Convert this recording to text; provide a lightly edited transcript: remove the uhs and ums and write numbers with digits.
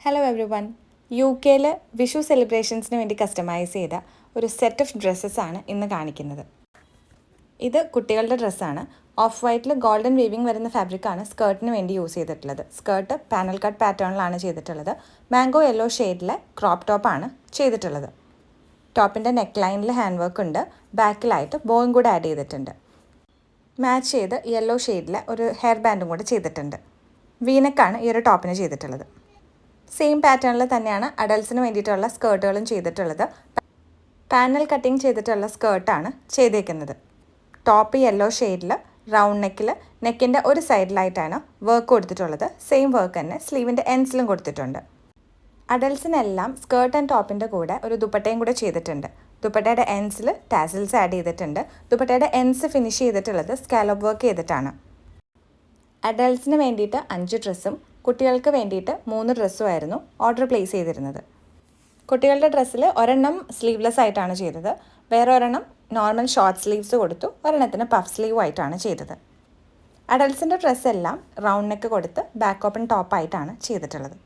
Hello everyone. UK Vishu സെലിബ്രേഷൻസിന് വേണ്ടി customise ചെയ്ത ഒരു സെറ്റ് ഓഫ് ഡ്രസ്സസാണ് ഇന്ന് കാണിക്കുന്നത്. ഇത് കുട്ടികളുടെ ഡ്രസ്സാണ്. ഓഫ് വൈറ്റിൽ ഗോൾഡൻ വീവിങ് വരുന്ന ഫാബ്രിക്കാണ് സ്കേർട്ടിന് വേണ്ടി യൂസ് ചെയ്തിട്ടുള്ളത്. സ്കേർട്ട് പാനൽ കട്ട് പാറ്റേണിലാണ് ചെയ്തിട്ടുള്ളത്. മാംഗോ യെല്ലോ ഷെയ്ഡിലെ ക്രോപ്പ് ടോപ്പാണ് ചെയ്തിട്ടുള്ളത്. ടോപ്പിൻ്റെ നെക്ക് ലൈനിൽ ഹാൻഡ് വർക്ക് ഉണ്ട്. ബാക്കിലായിട്ട് ബോയും കൂടെ ആഡ് ചെയ്തിട്ടുണ്ട്. മാച്ച് ചെയ്ത് യെല്ലോ ഷെയ്ഡിലെ ഒരു ഹെയർ ബാൻഡും കൂടെ ചെയ്തിട്ടുണ്ട്. വീനക്കാണ് ഈ ഒരു ടോപ്പിന് ചെയ്തിട്ടുള്ളത്. സെയിം പാറ്റേണിൽ തന്നെയാണ് അഡൽട്സിന് വേണ്ടിയിട്ടുള്ള സ്കേർട്ടുകളും ചെയ്തിട്ടുള്ളത്. പാനൽ കട്ടിങ് ചെയ്തിട്ടുള്ള സ്കേർട്ടാണ് ചെയ്തേക്കുന്നത്. ടോപ്പ് യെല്ലോ ഷെയ്ഡിൽ റൗണ്ട് നെക്കിൻ്റെ ഒരു സൈഡിലായിട്ടാണ് വർക്ക് കൊടുത്തിട്ടുള്ളത്. സെയിം വർക്ക് തന്നെ സ്ലീവിൻ്റെ എൻഡ്സിലും കൊടുത്തിട്ടുണ്ട്. അഡൽട്സിനെല്ലാം സ്കേർട്ട് ആൻഡ് ടോപ്പിൻ്റെ കൂടെ ഒരു ദുപ്പട്ടയും കൂടെ ചെയ്തിട്ടുണ്ട്. ദുപ്പട്ടയുടെ എൻഡ്സിൽ ടാസിൽസ് ആഡ് ചെയ്തിട്ടുണ്ട്. ദുപ്പട്ടയുടെ എൻഡ്സ് ഫിനിഷ് ചെയ്തിട്ടുള്ളത് സ്കാലപ്പ് വർക്ക് ചെയ്തിട്ടാണ്. അഡൽട്സിന് വേണ്ടിയിട്ട് 5 ഡ്രസ്സും കുട്ടികൾക്ക് വേണ്ടിയിട്ട് 3 ഡ്രസ്സും ആയിരുന്നു ഓർഡർ പ്ലേസ് ചെയ്തിരുന്നത്. കുട്ടികളുടെ ഡ്രസ്സിൽ ഒരെണ്ണം സ്ലീവ്ലെസ് ആയിട്ടാണ് ചെയ്തത്. വേറെ ഒരെണ്ണം നോർമൽ ഷോർട്ട് സ്ലീവ്സ് കൊടുത്തു. ഒരെണ്ണത്തിന് പഫ് സ്ലീവ് ആയിട്ടാണ് ചെയ്തത്. അഡൽട്സിൻ്റെ ഡ്രസ്സെല്ലാം റൗണ്ട് നെക്ക് കൊടുത്ത് ബാക്ക് ഓപ്പൺ ടോപ്പായിട്ടാണ് ചെയ്തിട്ടുള്ളത്.